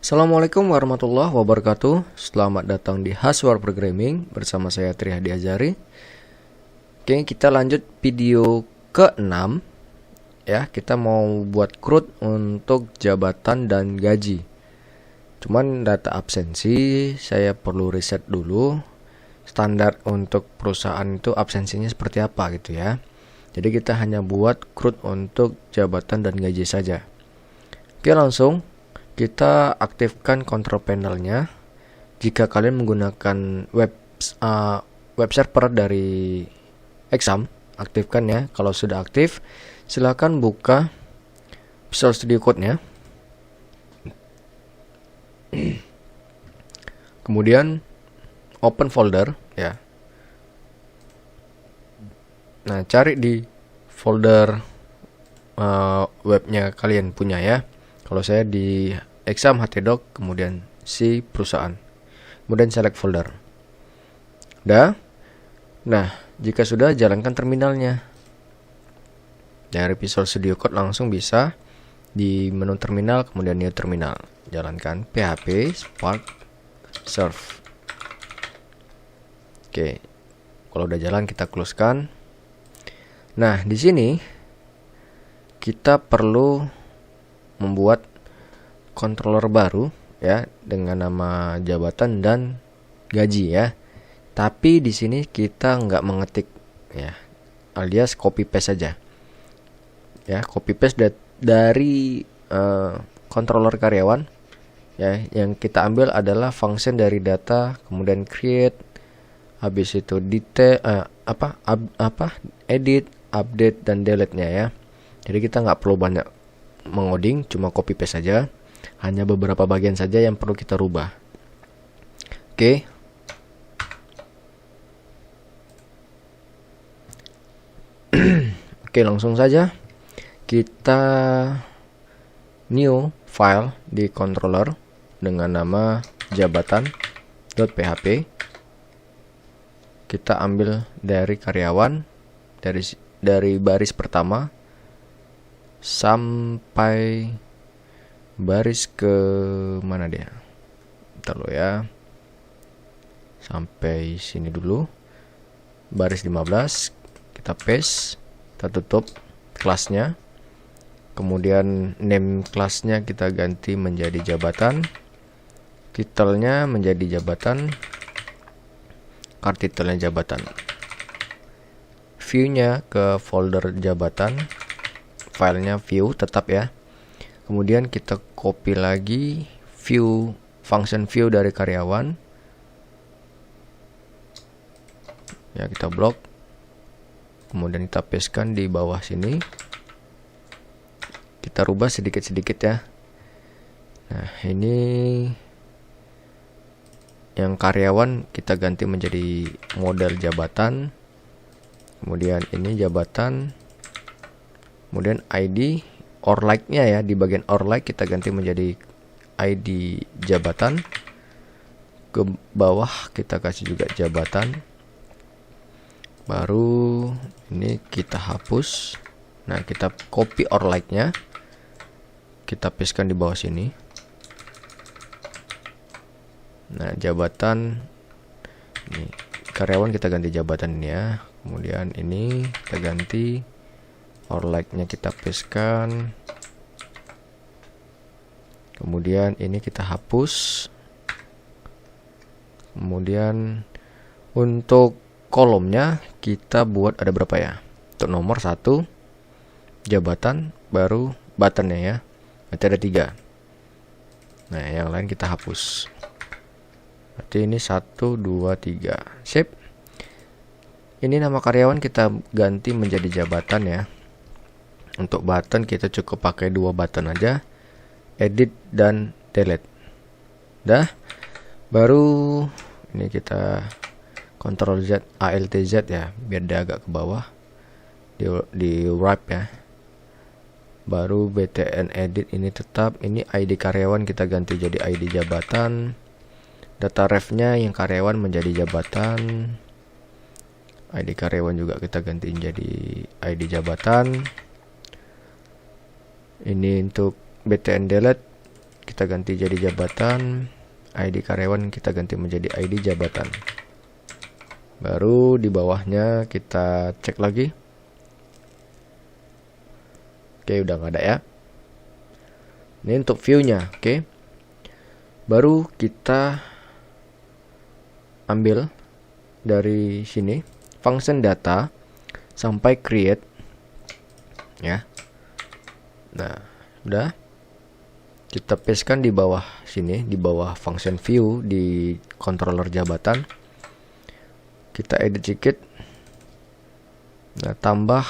Assalamualaikum warahmatullahi wabarakatuh. Selamat datang di Haswar Programming bersama saya Trihadi Azari. Oke, kita lanjut video ke-6 ya. Kita mau buat CRUD untuk jabatan dan gaji. Cuman data absensi saya perlu riset dulu. Standar untuk perusahaan itu absensinya seperti apa gitu ya. Jadi kita hanya buat CRUD untuk jabatan dan gaji saja. Oke, langsung kita aktifkan control panelnya. Jika kalian menggunakan web server dari Exam, aktifkan ya. Kalau sudah aktif, silakan buka Visual Studio Code-nya. Kemudian open folder ya. Nah, cari di folder webnya kalian punya ya. Kalau saya di Exam htdoc, kemudian si perusahaan, kemudian select folder. Udah. Nah, jika sudah, jalankan terminalnya. Dari Visual Studio Code langsung bisa di menu terminal, kemudian new terminal. Jalankan php spark serve. Oke. Kalau udah jalan, kita close-kan. Nah, di sini kita perlu membuat controller baru ya dengan nama jabatan dan gaji ya. Tapi di sini kita nggak mengetik ya, alias copy paste saja. Ya, copy paste dari controller karyawan ya. Yang kita ambil adalah function dari data, kemudian create, habis itu detail edit, update dan delete-nya ya. Jadi kita nggak perlu banyak mengoding, cuma copy paste saja. Hanya beberapa bagian saja yang perlu kita rubah. Oke. Oke, langsung saja kita new file di controller dengan nama jabatan.php. Kita ambil dari karyawan, dari baris pertama sampai baris ke mana dia? Bentar lo ya. Sampai sini dulu. Baris 15 kita paste, kita tutup kelasnya. Kemudian name kelasnya kita ganti menjadi jabatan. Titelnya menjadi jabatan. Kartitelnya jabatan. View-nya ke folder jabatan. Filenya view tetap ya. Kemudian kita copy lagi view, function view dari karyawan. Ya, kita blok. Kemudian kita pastekan di bawah sini. Kita rubah sedikit-sedikit ya. Nah, ini yang karyawan kita ganti menjadi model jabatan. Kemudian ini jabatan. Kemudian ID or like-nya ya, di bagian or like kita ganti menjadi ID jabatan. Ke bawah kita kasih juga jabatan. Baru ini kita hapus. Nah, kita copy or like-nya. Kita pastekan di bawah sini. Nah, jabatan ini karyawan kita ganti jabatan ini ya. Kemudian ini kita ganti or like-nya, kita pastekan. Kemudian ini kita hapus. Kemudian untuk kolomnya kita buat ada berapa ya? Untuk nomor 1 jabatan, baru buttonnya ya. Berarti ada 3. Nah, yang lain kita hapus. Berarti ini 1, 2, 3. Sip. Ini nama karyawan kita ganti menjadi jabatan ya. Untuk button kita cukup pakai 2 button aja, edit dan delete. Dah. Baru ini kita Ctrl Z, Alt Z ya, biar dia agak ke bawah. Di wrap ya. Baru btn edit ini tetap. Ini ID karyawan kita ganti jadi ID jabatan. Data refnya yang karyawan menjadi jabatan. ID karyawan juga kita ganti jadi ID jabatan. Ini untuk btn delete kita ganti jadi jabatan, ID karyawan kita ganti menjadi ID jabatan. Baru di bawahnya kita cek lagi. Oke, udah nggak ada ya. Ini untuk view-nya, oke. Baru kita ambil dari sini function data sampai create ya. Nah, udah. Kita pastekan di bawah sini, di bawah function view di controller jabatan. Kita edit sedikit. Nah, tambah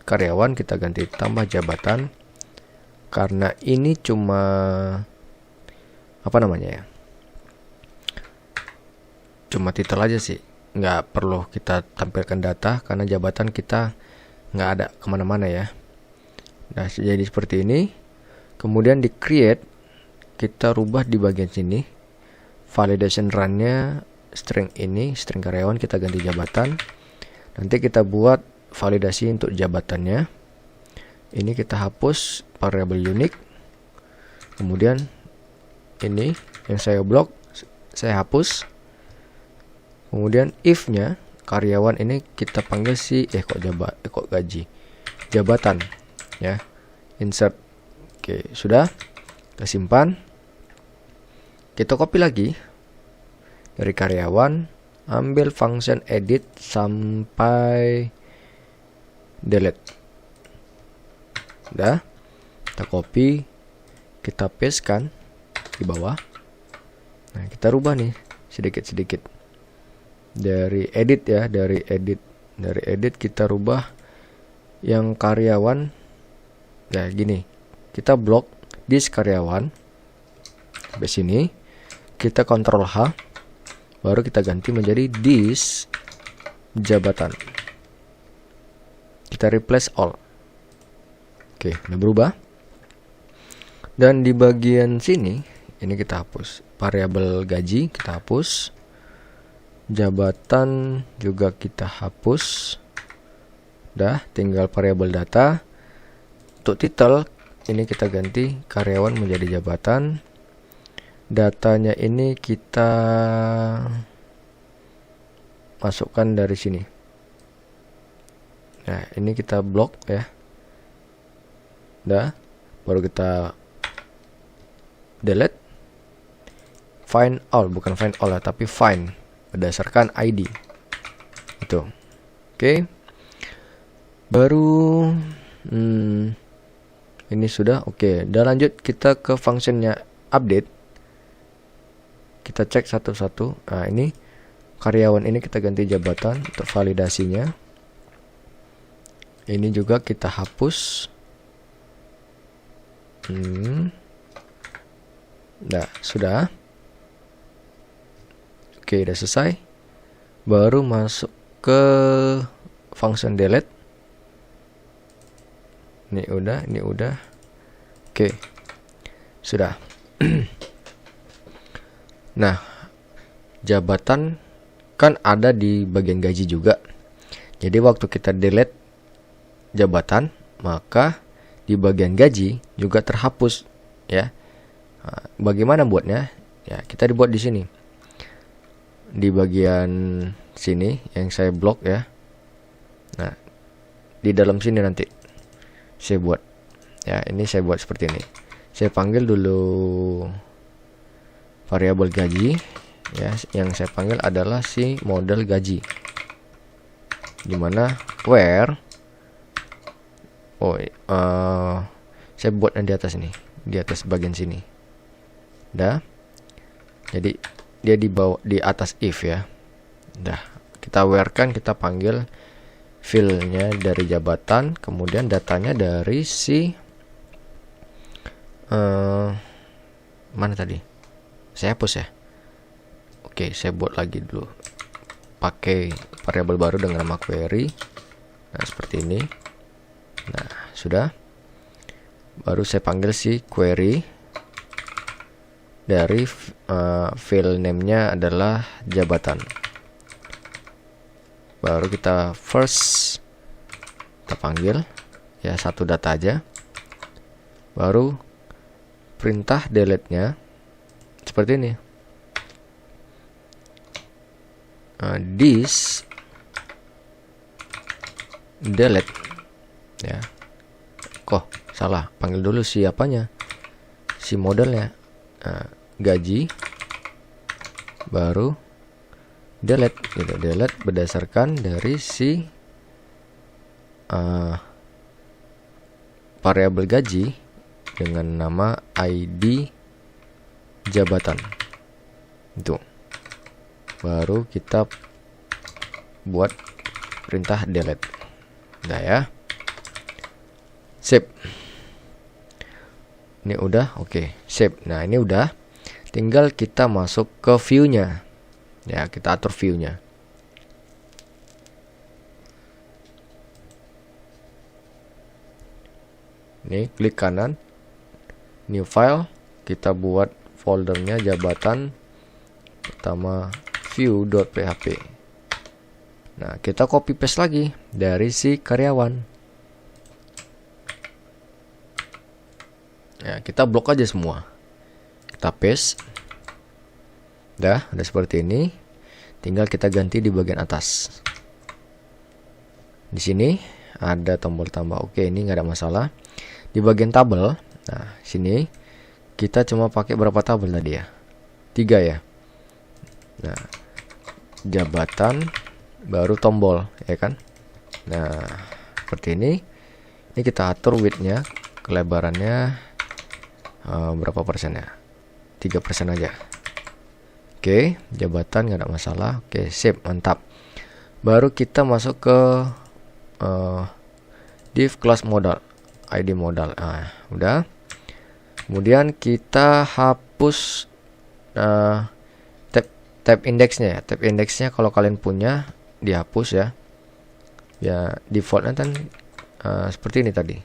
karyawan kita ganti tambah jabatan. Karena ini cuma apa namanya ya? Cuma titel aja sih. Nggak perlu kita tampilkan data karena jabatan kita nggak ada kemana-mana ya. Nah, jadi seperti ini. Kemudian di create kita rubah di bagian sini. Validation run-nya string ini, string karyawan kita ganti jabatan. Nanti kita buat validasi untuk jabatannya. Ini kita hapus variable unique. Kemudian ini yang saya blok saya hapus. Kemudian if-nya karyawan ini kita panggil kok gaji. Jabatan ya. Insert. Oke, sudah. Kita simpan. Kita copy lagi dari karyawan, ambil function edit sampai delete. Udah. Kita copy, kita paste kan di bawah. Nah, kita rubah nih sedikit-sedikit. Dari edit ya, dari edit kita rubah yang karyawan. Nah, gini. Kita blok this karyawan. Sampai sini. Kita Ctrl H. Baru kita ganti menjadi this jabatan. Kita replace all. Oke, udah berubah. Dan di bagian sini ini kita hapus. Variabel gaji kita hapus. Jabatan juga kita hapus. Udah, tinggal variabel data. Untuk titel ini kita ganti karyawan menjadi jabatan. Datanya ini kita masukkan dari sini. Nah, ini kita blok ya. Udah, baru kita delete. Find all, bukan find all ya, tapi find berdasarkan ID. Itu. Oke. Baru ini sudah oke. Dan lanjut kita ke functionnya update. Kita cek satu-satu. Nah, ini karyawan ini kita ganti jabatan untuk validasinya. Ini juga kita hapus. Nah, sudah. Oke, udah selesai. Baru masuk ke function delete. Ini udah. Oke. Sudah. Nah, jabatan kan ada di bagian gaji juga. Jadi waktu kita delete jabatan, maka di bagian gaji juga terhapus ya. Nah, bagaimana buatnya? Ya, kita dibuat di sini. Di bagian sini yang saya blok ya. Nah, di dalam sini nanti saya buat ya, ini saya buat seperti ini. Saya panggil dulu variabel gaji ya, yang saya panggil adalah si model gaji, dimana where saya buat yang di atas ini, di atas bagian sini. Dah, jadi dia di bawah, di atas if ya. Dah, kita where kan kita panggil filenya dari jabatan, kemudian datanya dari si mana tadi? Saya hapus ya. Oke, saya buat lagi dulu. Pakai variabel baru dengan nama query. Nah, seperti ini. Nah, sudah. Baru saya panggil si query. Dari file name-nya adalah jabatan. Baru kita first kita panggil ya, satu data aja. Baru perintah delete-nya seperti ini. This delete ya. Kok salah, panggil dulu siapanya, si modelnya. Gaji baru delete gitu. Delete berdasarkan dari si variabel gaji dengan nama ID jabatan. Itu baru kita buat perintah delete. Udah ya, save. Ini udah, oke, save. Nah ini udah, tinggal kita masuk ke view-nya ya, kita atur view-nya. Ini klik kanan, new file, kita buat foldernya jabatan pertama view.php. Nah kita copy paste lagi dari si karyawan ya, kita blok aja semua, kita paste. Udah seperti ini, tinggal kita ganti di bagian atas. Di sini ada tombol tambah, oke, ini nggak ada masalah. Di bagian tabel, nah sini kita cuma pakai berapa tabel tadi ya, 3 ya. Nah jabatan baru tombol ya kan. Nah seperti ini kita atur width-nya, kelebarannya berapa persen ya, 3% aja. Oke, jabatan nggak ada masalah. Oke, sip, mantap. Baru kita masuk ke div class modal, ID modal. Nah udah, kemudian kita hapus tab indeksnya ya. Tab indeksnya kalau kalian punya dihapus ya. Ya defaultnya kan seperti ini tadi.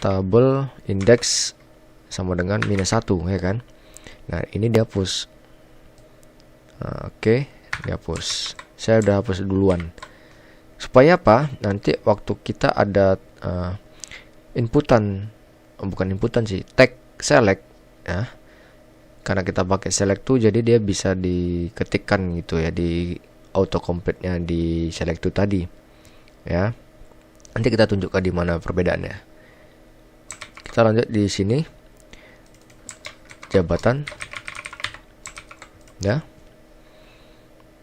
Tabel index sama dengan -1 ya kan. Nah ini dihapus. Oke, dihapus. Saya udah hapus duluan. Supaya apa? Nanti waktu kita ada bukan inputan sih, tag select ya. Karena kita pakai select tuh, jadi dia bisa diketikkan gitu ya di autocomplete-nya di select tuh tadi ya. Nanti kita tunjukkan di mana perbedaannya. Kita lanjut di sini, jabatan ya.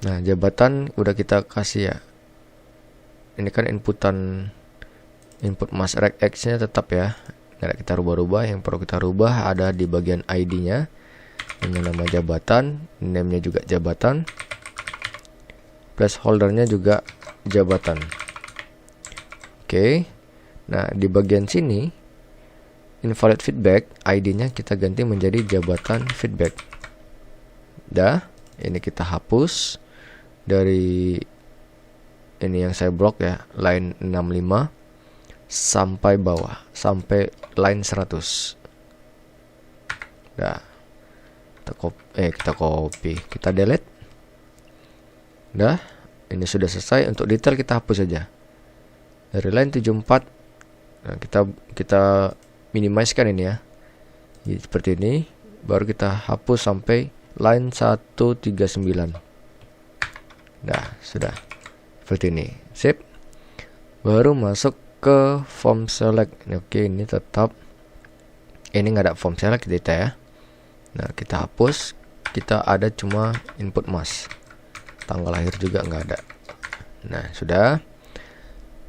Nah jabatan udah kita kasih ya. Ini kan input mas regex nya tetap ya, nggak kita rubah-rubah. Yang perlu kita rubah ada di bagian ID-nya dengan nama jabatan, name-nya juga jabatan, placeholder-nya juga jabatan. Oke. Nah di bagian sini invalid feedback, ID-nya kita ganti menjadi jabatan feedback. Dah, ini kita hapus dari ini yang saya blok ya, line 65 sampai bawah, sampai line 100. Dah, kita copy, kita delete. Dah, ini sudah selesai. Untuk detail kita hapus saja dari line 74. Nah, kita minimizekan ini ya, jadi seperti ini. Baru kita hapus sampai line 139. Nah sudah seperti ini, sip. Baru masuk ke form select. Oke, ini tetap, ini nggak ada form select kita ya. Nah kita hapus, kita ada cuma input mas, tanggal lahir juga nggak ada. Nah sudah,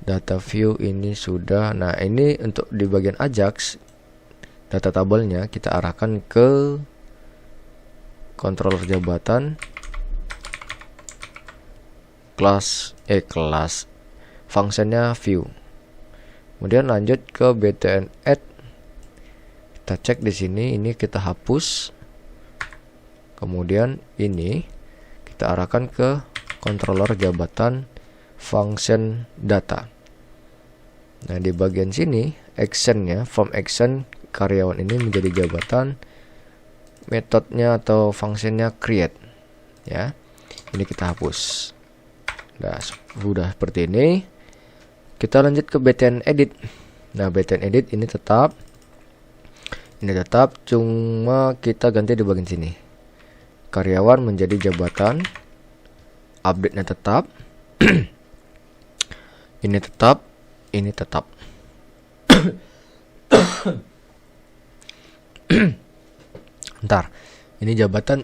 data view ini sudah. Nah ini untuk di bagian Ajax, data tabelnya kita arahkan ke controller jabatan, kelas fungsinya view. Kemudian lanjut ke btn add, kita cek di sini, ini kita hapus. Kemudian ini kita arahkan ke controller jabatan function data. Nah di bagian sini actionnya, form action karyawan ini menjadi jabatan, metodenya atau fungsinya create ya. Ini kita hapus. Nah sudah seperti ini. Kita lanjut ke btn edit. Nah btn edit ini tetap, Ini tetap, cuma kita ganti di bagian sini. Karyawan menjadi jabatan. Update-nya tetap. Ini tetap, ini tetap. Ntar, ini jabatan.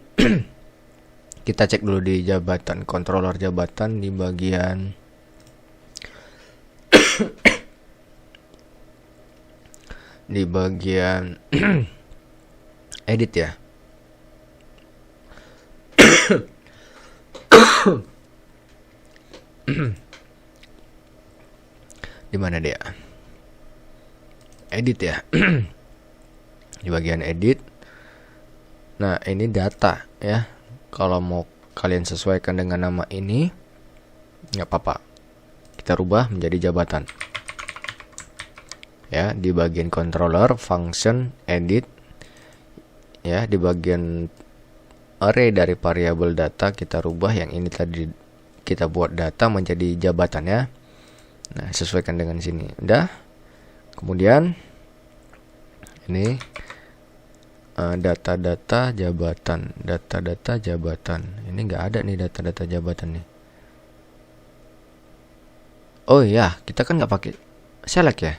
Kita cek dulu di jabatan, controller jabatan di bagian di bagian edit ya. Di mana dia? Edit ya. Di bagian edit. Nah, ini data ya. Kalau mau kalian sesuaikan dengan nama ini, nggak apa-apa. Kita rubah menjadi jabatan. Ya, di bagian controller, function, edit. Ya, di bagian array dari variabel data kita rubah yang ini tadi kita buat data menjadi jabatan ya. Nah, sesuaikan dengan sini. Udah. Kemudian ini data-data jabatan, data-data jabatan. Ini nggak ada nih data-data jabatan nih. Oh iya, kita kan nggak pakai select ya.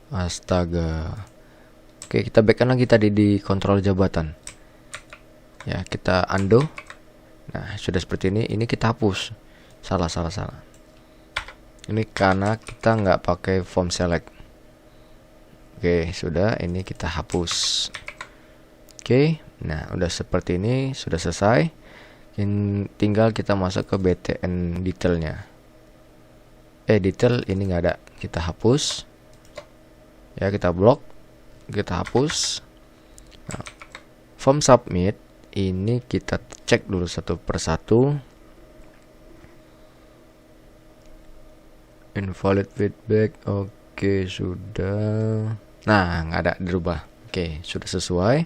Astaga. Oke, kita backkan lagi tadi di kontrol jabatan. Ya, kita undo. Nah, sudah seperti ini. Ini kita hapus. Salah. Ini karena kita nggak pakai form select. Oke, sudah. Ini kita hapus. Oke, nah udah seperti ini. Sudah selesai. Tinggal kita masuk ke btn detailnya. Detail ini nggak ada. Kita hapus. Ya, kita blok. Kita hapus. Nah, form submit. Ini kita cek dulu satu persatu. Invalid feedback. Oke, sudah. Nah, nggak ada, dirubah. Oke, sudah sesuai.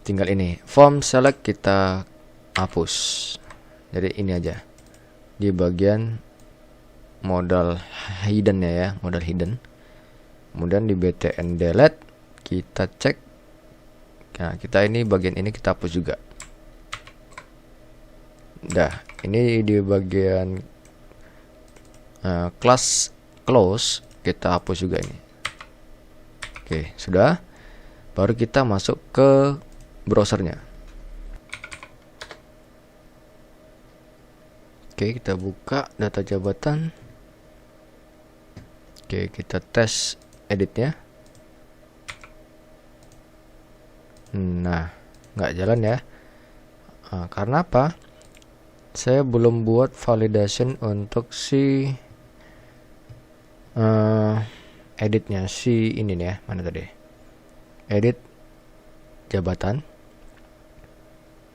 Tinggal ini. Form select kita hapus. Jadi ini aja. Di bagian modal hidden ya, modal hidden. Kemudian di btn delete kita cek. Nah, kita ini bagian ini kita hapus juga. Dah, ini di bagian class close kita hapus juga ini. Oke, sudah. Baru kita masuk ke browsernya. Oke, kita buka data jabatan. Oke, kita tes editnya. Nah, nggak jalan ya. Karena apa? Saya belum buat validation untuk si editnya, si ini nih ya. Mana tadi? Edit jabatan.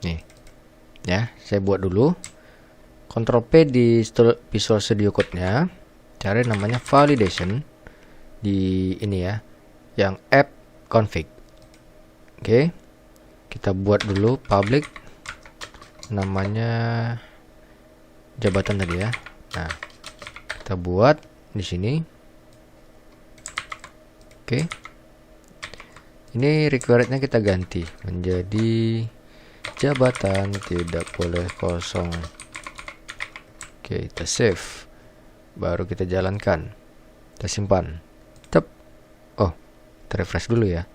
Nih, ya. Saya buat dulu. Ctrl P di Visual Studio Code-nya. Cari namanya validation di ini ya, yang app config. Oke, kita buat dulu public, namanya jabatan tadi ya. Nah, kita buat di sini. Oke, ini requirednya kita ganti menjadi jabatan tidak boleh kosong. Oke, kita save, baru kita jalankan, kita simpan. Tep. Oh, kita refresh dulu ya.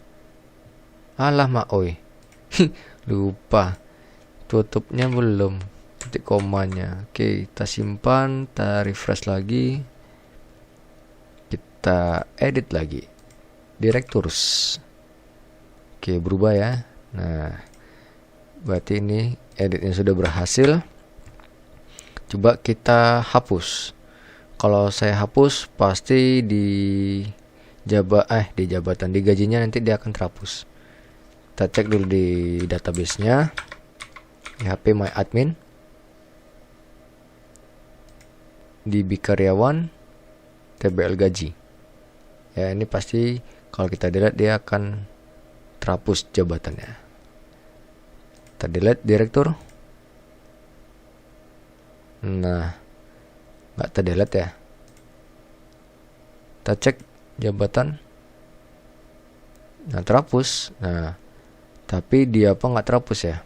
Alah mak oi. Lupa. Tutupnya belum. Titik komanya. Oke, kita simpan, kita refresh lagi. Kita edit lagi. Directors. Oke, berubah ya. Nah, berarti ini editnya sudah berhasil. Coba kita hapus. Kalau saya hapus pasti di jabatan, di gajinya nanti dia akan terhapus. Kita cek dulu di database-nya, di HP My Admin, di karyawan, TBL gaji. Ya, ini pasti kalau kita delete dia akan terhapus jabatannya. Kita delete direktur. Nah, nggak terdelete ya. Kita cek jabatan. Nah, terhapus. Nah, tapi dia apa nggak terhapus ya?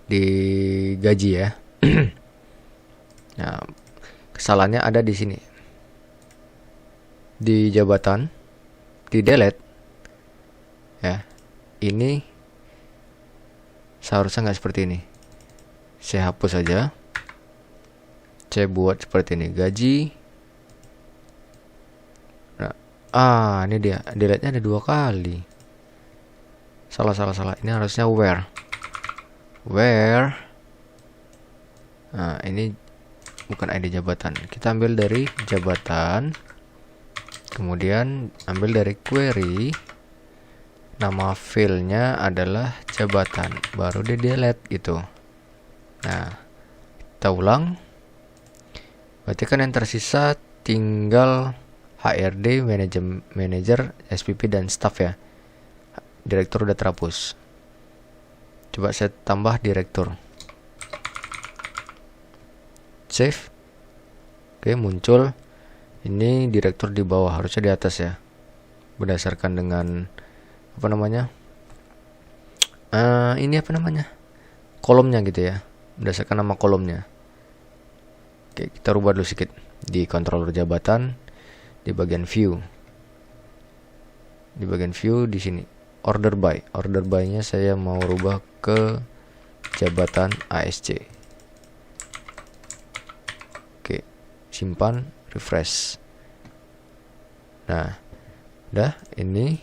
Di gaji ya. Nah, kesalahannya ada di sini. Di jabatan, di delete. Ya. Ini seharusnya nggak seperti ini. Saya hapus saja. Saya buat seperti ini, gaji. Nah, ini dia. Delete-nya ada 2 kali. Salah. Ini harusnya where. Nah, ini bukan ID jabatan. Kita ambil dari jabatan. Kemudian ambil dari query. Nama filenya adalah jabatan. Baru di delete gitu. Nah, kita ulang. Berarti kan yang tersisa tinggal HRD, manager, SPP dan staff ya. Direktur udah terhapus. Coba saya tambah direktur. Save. Oke, muncul. Ini direktur di bawah, harusnya di atas ya. Berdasarkan dengan apa namanya? Ini apa namanya? Kolomnya gitu ya. Berdasarkan nama kolomnya. Oke, kita rubah dulu sedikit di controller jabatan di bagian view. Di bagian view di sini order by. Order by-nya saya mau rubah ke jabatan ASC. Oke, simpan, refresh. Nah, udah ini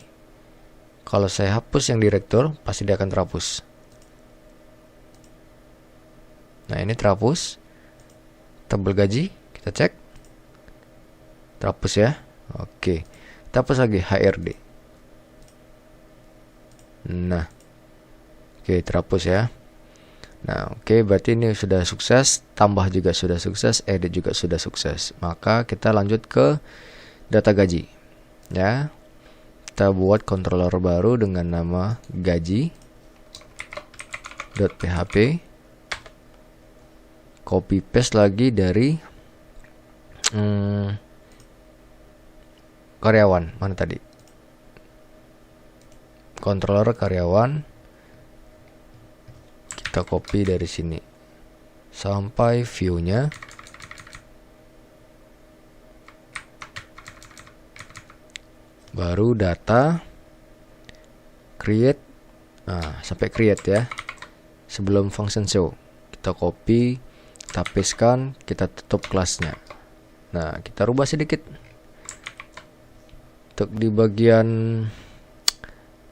kalau saya hapus yang direktur pasti dia akan terhapus. Nah, ini terhapus. Tabel gaji kita cek terhapus ya. Oke, kita hapus lagi HRD. Nah, oke, terhapus ya. Nah, oke, berarti ini sudah sukses, tambah juga sudah sukses, edit juga sudah sukses. Maka kita lanjut ke data gaji ya. Kita buat controller baru dengan nama gaji.php. Copy paste lagi dari karyawan. Mana tadi? Controller karyawan. Kita copy dari sini sampai view-nya. Baru data create. Nah, sampai create ya. Sebelum function show. Kita copy, kita pastekan, kita tutup kelasnya. Nah, kita rubah sedikit. Untuk di bagian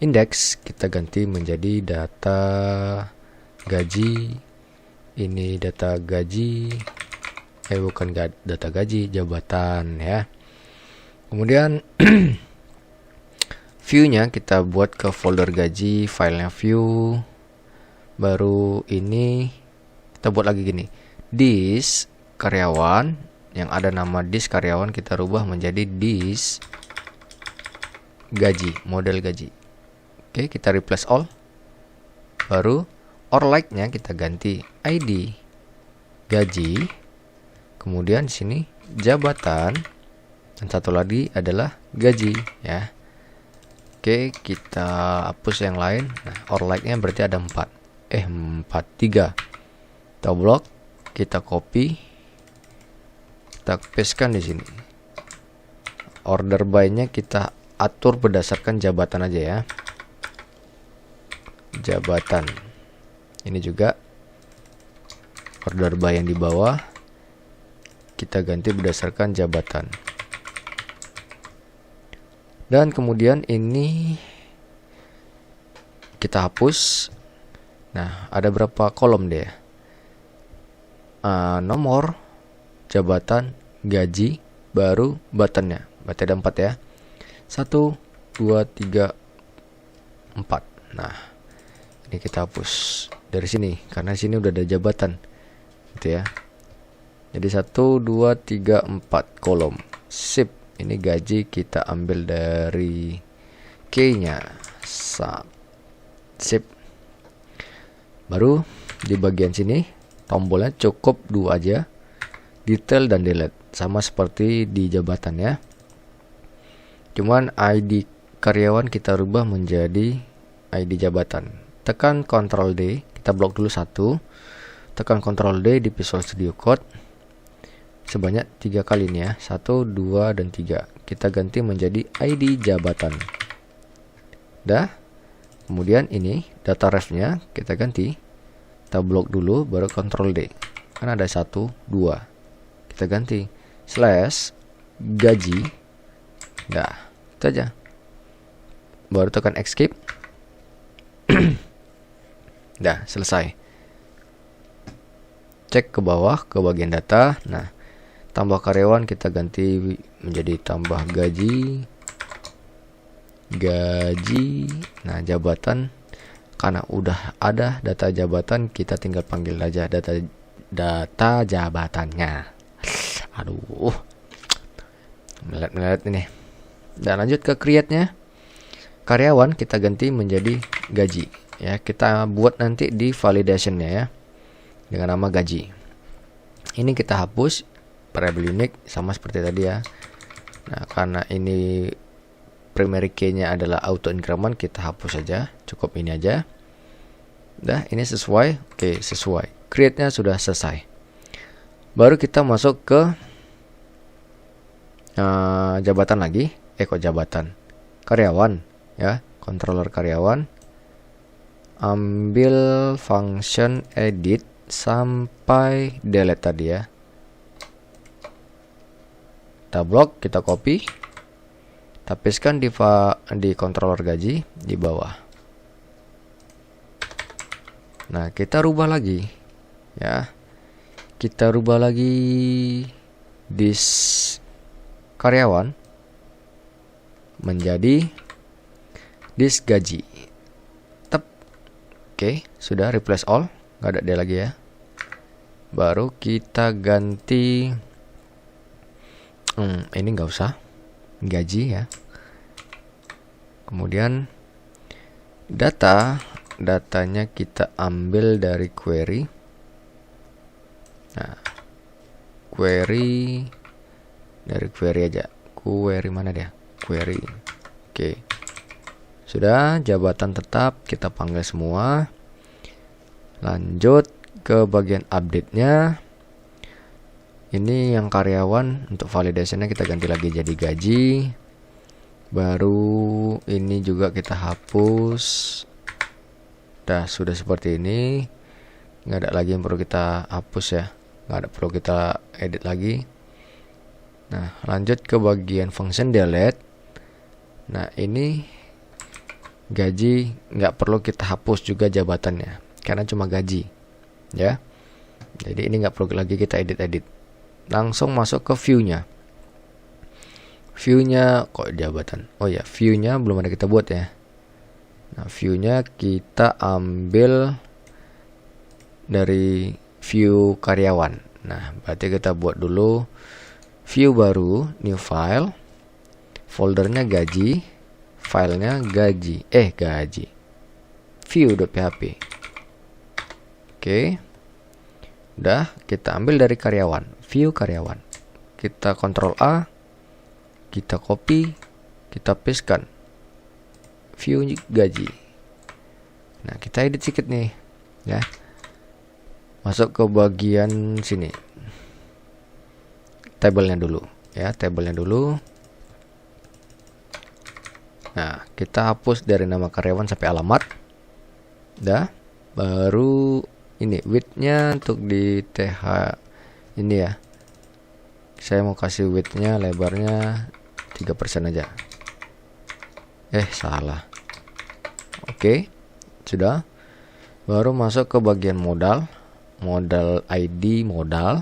index kita ganti menjadi data gaji. Ini data gaji. Bukan data gaji, jabatan ya. Kemudian view-nya kita buat ke folder gaji, filenya view. Baru ini kita buat lagi gini. This karyawan, yang ada nama this karyawan kita rubah menjadi this gaji, model gaji. Oke, kita replace all. Baru or like-nya kita ganti ID gaji. Kemudian di sini jabatan dan satu lagi adalah gaji ya. Oke, kita hapus yang lain. Nah, or like-nya berarti ada 4. 3. Kita blok, kita copy, kita pastekan di sini. Order by-nya kita atur berdasarkan jabatan aja ya. Jabatan. Ini juga order by yang di bawah kita ganti berdasarkan jabatan. Dan kemudian ini kita hapus. Nah, ada berapa kolom deh? Nomor, jabatan, gaji, baru buttonnya. Berarti ada 4 ya. 1, 2, 3, 4. Nah, ini kita hapus dari sini karena sini udah ada jabatan, gitu ya. Jadi 1, 2, 3, 4 kolom. Sip. Ini gaji kita ambil dari key-nya. Sip. Baru di bagian sini tombolnya cukup 2 aja. Detail dan delete. Sama seperti di jabatan ya. Cuman ID karyawan kita rubah menjadi ID jabatan. Tekan Ctrl D, kita blok dulu satu. Tekan Ctrl D di Visual Studio Code sebanyak 3 kali nih ya. 1, 2, dan 3. Kita ganti menjadi ID jabatan. Dah. Kemudian ini data refnya kita ganti. Kita blok dulu baru Ctrl D. Kan ada 1, 2. Kita ganti /gaji. Dah, itu aja. Baru tekan escape. Dah, selesai. Cek ke bawah ke bagian data. Nah, tambah karyawan kita ganti menjadi tambah gaji. Nah, jabatan karena udah ada data jabatan, kita tinggal panggil aja data jabatannya. Aduh, melet ini. Dan lanjut ke create-nya. Karyawan kita ganti menjadi gaji ya. Kita buat nanti di validation-nya ya dengan nama gaji. Ini kita hapus variable unique sama seperti tadi ya. Nah, karena ini primary key-nya adalah auto increment, kita hapus saja. Cukup ini aja. Dah, ini sesuai. Oke, sesuai. Create-nya sudah selesai. Baru kita masuk ke jabatan lagi. Kok jabatan? Karyawan ya, controller karyawan. Ambil function edit sampai delete tadi ya. Kita blok, kita copy. Kita pastekan di controller gaji di bawah. Nah, kita rubah lagi ya. Kita rubah lagi this karyawan menjadi this gaji. Tep. Oke, sudah replace all, nggak ada dia lagi ya. Baru kita ganti ini nggak usah, gaji ya. Kemudian datanya kita ambil dari query. Nah, query dari query aja. Query mana dia? Query. Oke. Sudah, jabatan tetap kita panggil semua. Lanjut ke bagian update-nya. Ini yang karyawan, untuk validation-nya kita ganti lagi jadi gaji. Baru ini juga kita hapus. Dah, sudah seperti ini. Nggak ada lagi yang perlu kita hapus ya. Nggak ada perlu kita edit lagi. Nah, lanjut ke bagian function delete. Nah, ini gaji nggak perlu kita hapus juga jabatannya, karena cuma gaji ya. Jadi ini nggak perlu lagi kita edit. Langsung masuk ke view-nya. View-nya kok jabatan? Oh ya, view-nya belum ada kita buat ya. Nah, view-nya kita ambil dari view karyawan. Nah, berarti kita buat dulu view baru, new file, foldernya gaji, filenya gaji, view.php. Oke. Udah, kita ambil dari karyawan, view karyawan. Kita Ctrl A, kita copy, kita pastekan view gaji. Nah, kita edit sedikit nih ya. Masuk ke bagian sini. Tabelnya dulu ya, tabelnya dulu. Nah, kita hapus dari nama karyawan sampai alamat. Dah, baru ini width-nya untuk di TH ini ya. Saya mau kasih width-nya, lebarnya 3% aja. Salah. Oke, sudah. Baru masuk ke bagian modal ID modal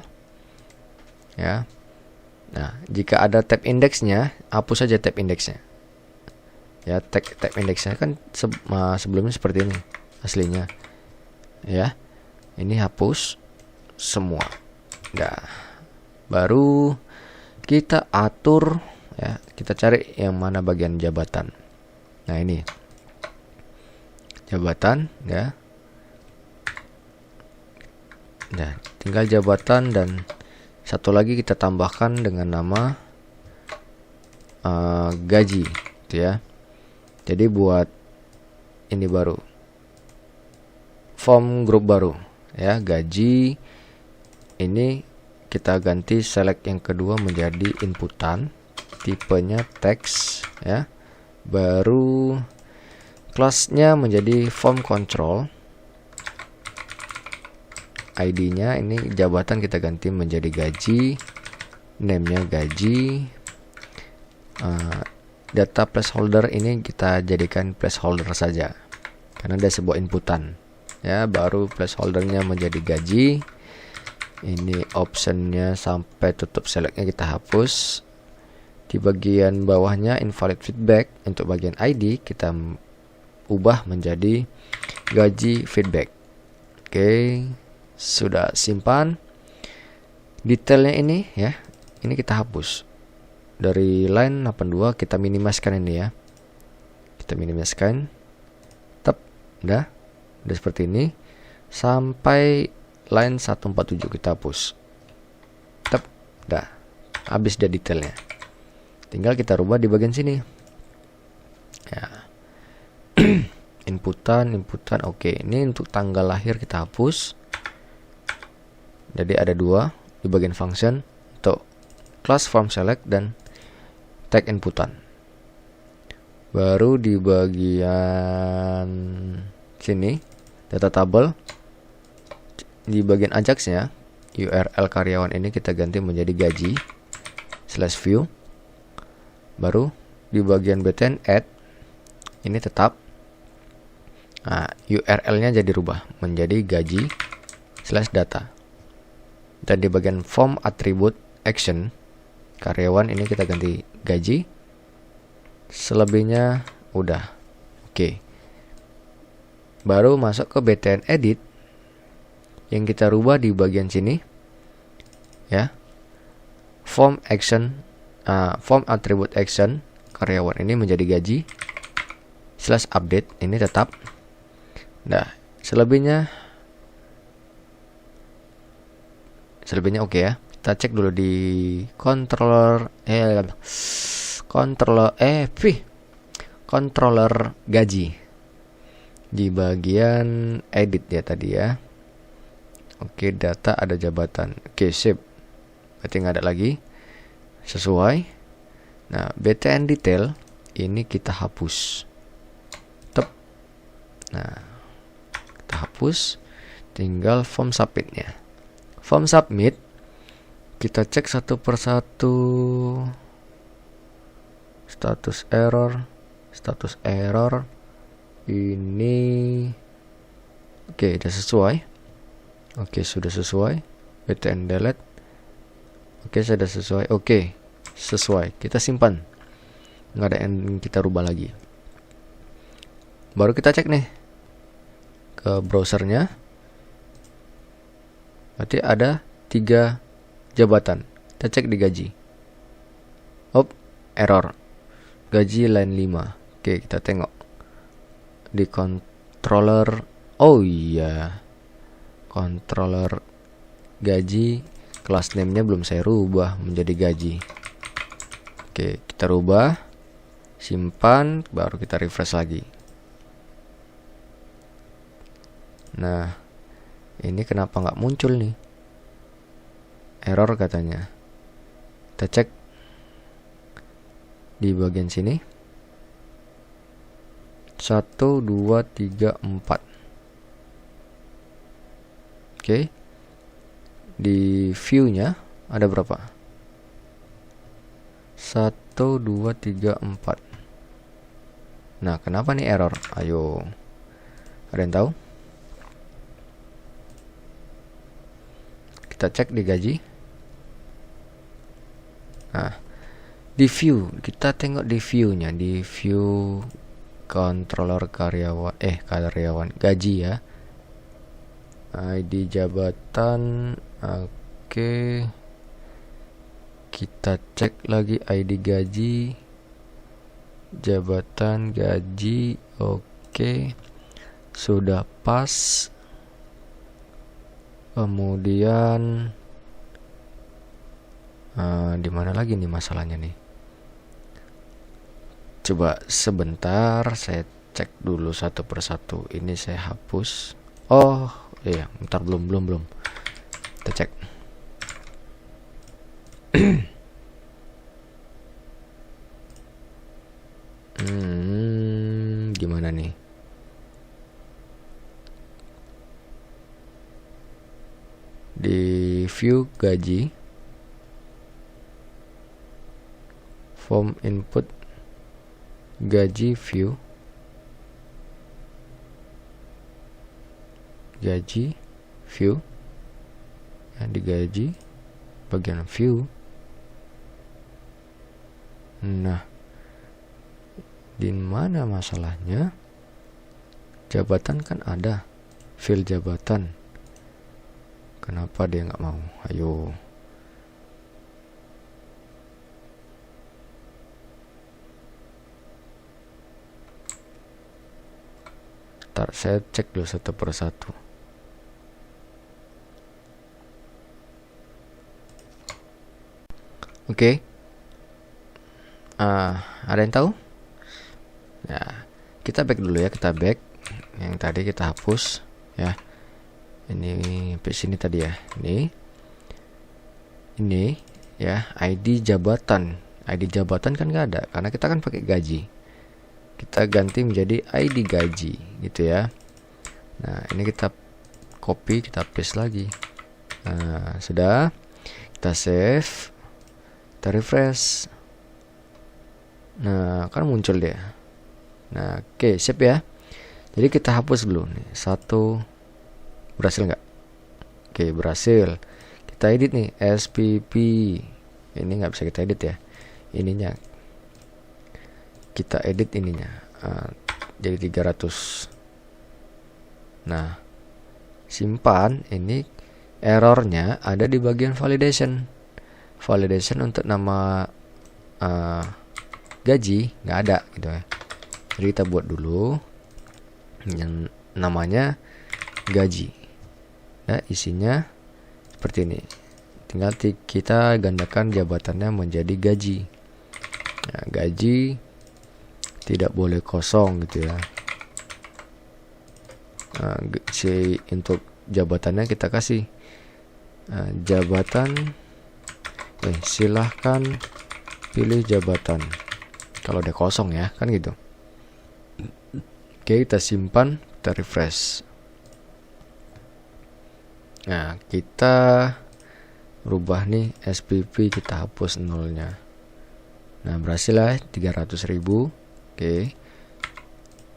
ya. Nah, jika ada tab indeksnya, hapus saja tab indeksnya ya. Tab indeksnya kan sebelumnya seperti ini aslinya ya. Ini hapus semua. Nah, baru kita atur ya, kita cari yang mana bagian jabatan. Nah, ini jabatan ya. Nah, tinggal jabatan dan satu lagi kita tambahkan dengan nama gaji gitu ya. Jadi buat ini baru, form grup baru ya, gaji. Ini kita ganti select yang kedua menjadi inputan, tipenya teks ya. Baru kelasnya menjadi form control. ID-nya ini jabatan kita ganti menjadi gaji, name-nya gaji. Data placeholder ini kita jadikan placeholder saja karena ada sebuah inputan ya. Baru placeholdernya menjadi gaji. Ini optionnya sampai tutup selectnya kita hapus. Di bagian bawahnya invalid feedback, untuk bagian ID kita ubah menjadi gaji feedback. Oke, sudah simpan. Detailnya ini ya, ini kita hapus dari line 82, kita minimasikan ini ya, kita minimasikan. Tep, udah seperti ini sampai line 147 kita hapus. Tep, udah habis dia detailnya. Tinggal kita rubah di bagian sini ya. inputan oke. Ini untuk tanggal lahir kita hapus. Jadi ada dua di bagian function, untuk class form select dan tag inputan. Baru di bagian sini data table, di bagian ajaxnya URL karyawan ini kita ganti menjadi gaji /view. Baru di bagian btn add ini tetap, URL-nya jadi rubah menjadi gaji /data. Dan di bagian form attribute action karyawan ini kita ganti gaji, selebihnya udah oke. Baru masuk ke btn edit yang kita rubah di bagian sini ya. Form action, form attribute action karyawan ini menjadi gaji /update ini tetap. Nah, selebihnya oke ya. Kita cek dulu di controller gaji di bagian edit ya tadi ya. Oke, data ada jabatan. Oke, sip. Berarti nggak ada lagi. Sesuai. Nah, btn detail ini kita hapus. Tep. Nah, kita hapus. Tinggal form submitnya. Form submit kita cek satu persatu. Status error ini oke, udah sesuai. Oke, sudah sesuai. btn delete. Oke, sudah sesuai. Oke, sesuai. Kita simpan. Nggak ada yang kita rubah lagi. Baru kita cek nih ke browsernya. Berarti ada 3 jabatan. Kita cek di gaji. Error. Gaji line 5. Oke, kita tengok di controller. Oh iya, controller gaji, class name-nya belum saya rubah menjadi gaji. Oke, kita rubah, simpan, baru kita refresh lagi. Nah, ini kenapa nggak muncul nih? Error katanya. Kita cek di bagian sini. 1, 2, 3, 4. Oke. Di view-nya ada berapa? 1, 2, 3, 4. Nah, kenapa nih error? Ayo. Ada yang tahu? Kita cek di gaji. Nah, di view, kita tengok di view-nya, di view controller karyawan gaji ya. ID jabatan. Oke. Kita cek lagi ID gaji, jabatan gaji. Oke. Sudah pas. Kemudian di mana lagi nih masalahnya nih? Coba sebentar, saya cek dulu satu persatu. Ini saya hapus. Oh iya, bentar, belum. Kita cek. Gimana nih? Di view gaji, form input gaji view, ya, di gaji bagian view. Nah, di mana masalahnya? Jabatan kan ada, fill jabatan. Kenapa dia nggak mau? Ayo. Ntar saya cek dulu satu persatu. Oke. Ada yang tahu? Ya, kita back dulu ya, kita back. Yang tadi kita hapus ya. Ini sampai sini tadi ya. Ini ya, ID jabatan. ID jabatan kan nggak ada karena kita kan pakai gaji. Kita ganti menjadi ID gaji gitu ya. Nah, ini kita copy, kita paste lagi. Nah, sudah. Kita save. Kita refresh. Nah, kan muncul dia. Nah, oke, sip ya. Jadi kita hapus dulu nih. Satu. Berhasil nggak? Oke, berhasil. Kita edit nih, SPP. Ini nggak bisa kita edit ya. Ininya kita edit ininya. Jadi 300. Nah, simpan. Ini errornya ada di bagian validation. Validation untuk nama gaji nggak ada gitu ya. Jadi kita buat dulu yang namanya gaji. Nah, isinya seperti ini. Tinggal kita gandakan jabatannya menjadi gaji. Nah, gaji tidak boleh kosong gitu ya. Nah, untuk jabatannya kita kasih jabatan. Silahkan pilih jabatan. Kalau udah kosong ya, kan gitu. Oke, kita simpan, kita refresh. Nah, kita rubah nih SPP, kita hapus nolnya. Nah, berhasil lah 300.000. Oke.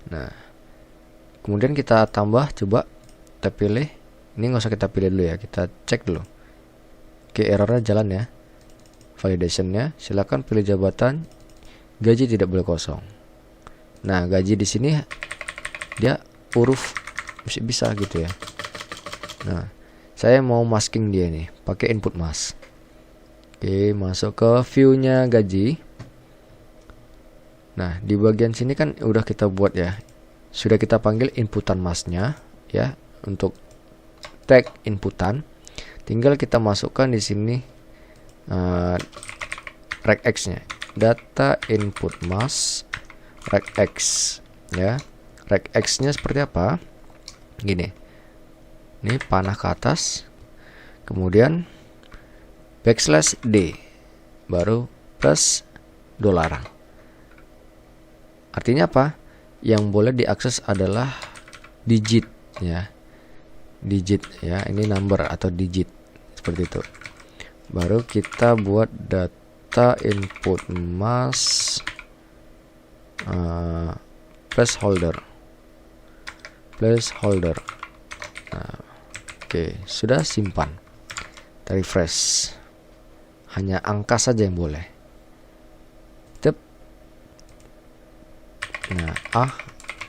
Nah, kemudian kita tambah, coba kita pilih. Ini nggak usah kita pilih dulu ya, kita cek dulu. Oke, errornya jalan ya. Validationnya, silakan pilih jabatan. Gaji tidak boleh kosong. Nah, gaji di sini dia huruf bisa gitu ya. Nah, saya mau masking dia nih, pakai input mask. Oke, masuk ke view-nya gaji. Nah, di bagian sini kan udah kita buat ya. Sudah kita panggil inputan masknya ya, untuk tag inputan. Tinggal kita masukkan di sini regx-nya. Data input mask regx ya. Regx-nya seperti apa? Gini. Ini panah ke atas, kemudian backslash D, baru plus $. Artinya apa? Yang boleh diakses adalah digit ya, digit ya. Ini number atau digit seperti itu. Baru kita buat data input mask placeholder. Nah, oke, sudah simpan. Kita refresh. Hanya angka saja yang boleh. Tep. Nah,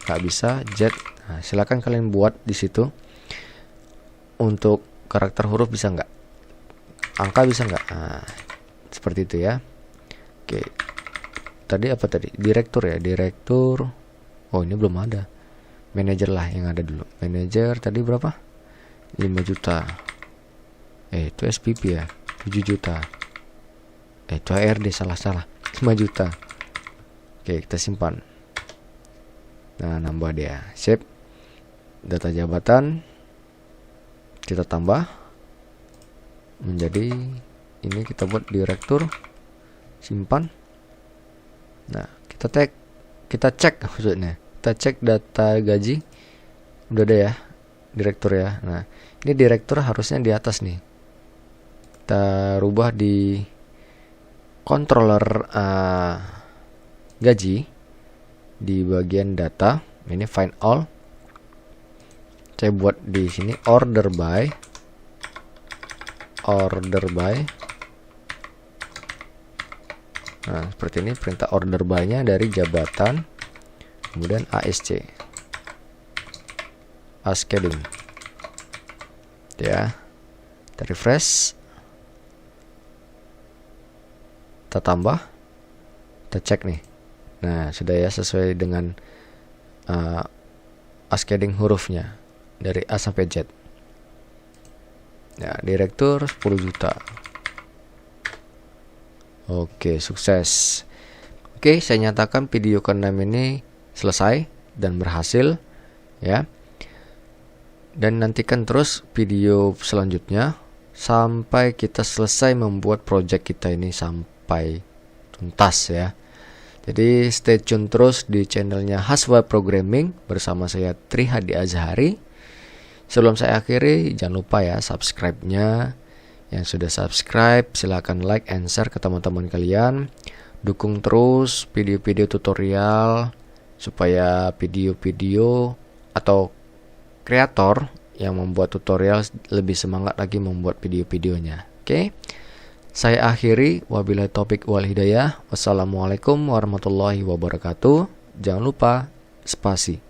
nggak bisa. Z. Nah, silakan kalian buat di situ. Untuk karakter huruf bisa nggak? Angka bisa nggak? Nah, seperti itu ya. Oke. Tadi apa tadi? Direktur ya, direktur. Oh, ini belum ada. Manajer lah yang ada dulu. Manajer tadi berapa? 5 juta. Itu SPP ya. 7 juta. Itu HRD, salah. 5 juta. Oke, kita simpan. Nah, nambah dia. Sip. Data jabatan kita tambah menjadi ini, kita buat direktur, simpan. Nah, kita cek maksudnya. Kita cek data gaji. Udah ada ya, direktur ya. Nah, ini direktur harusnya di atas nih. Kita rubah di controller gaji di bagian data. Ini find all. Saya buat di sini order by. Nah, seperti ini perintah order by-nya dari jabatan, kemudian ASC, ascending. Ya, kita refresh, kita tambah, kita cek nih. Nah, sudah ya, sesuai dengan ascending hurufnya dari A sampai Z. Ya, direktur 10 juta. Oke, sukses. Oke, saya nyatakan video ke-6 ini selesai dan berhasil ya. Dan nantikan terus video selanjutnya sampai kita selesai membuat project kita ini sampai tuntas ya. Jadi stay tune terus di channelnya Haswa Programming bersama saya Trihadi Azhari. Sebelum saya akhiri, jangan lupa ya subscribe-nya. Yang sudah subscribe, silahkan like and share ke teman-teman kalian. Dukung terus video-video tutorial supaya video-video atau kreator yang membuat tutorial lebih semangat lagi membuat video-videonya. Oke. Saya akhiri, wabillahi taufik wal hidayah. Wassalamualaikum warahmatullahi wabarakatuh. Jangan lupa spasi.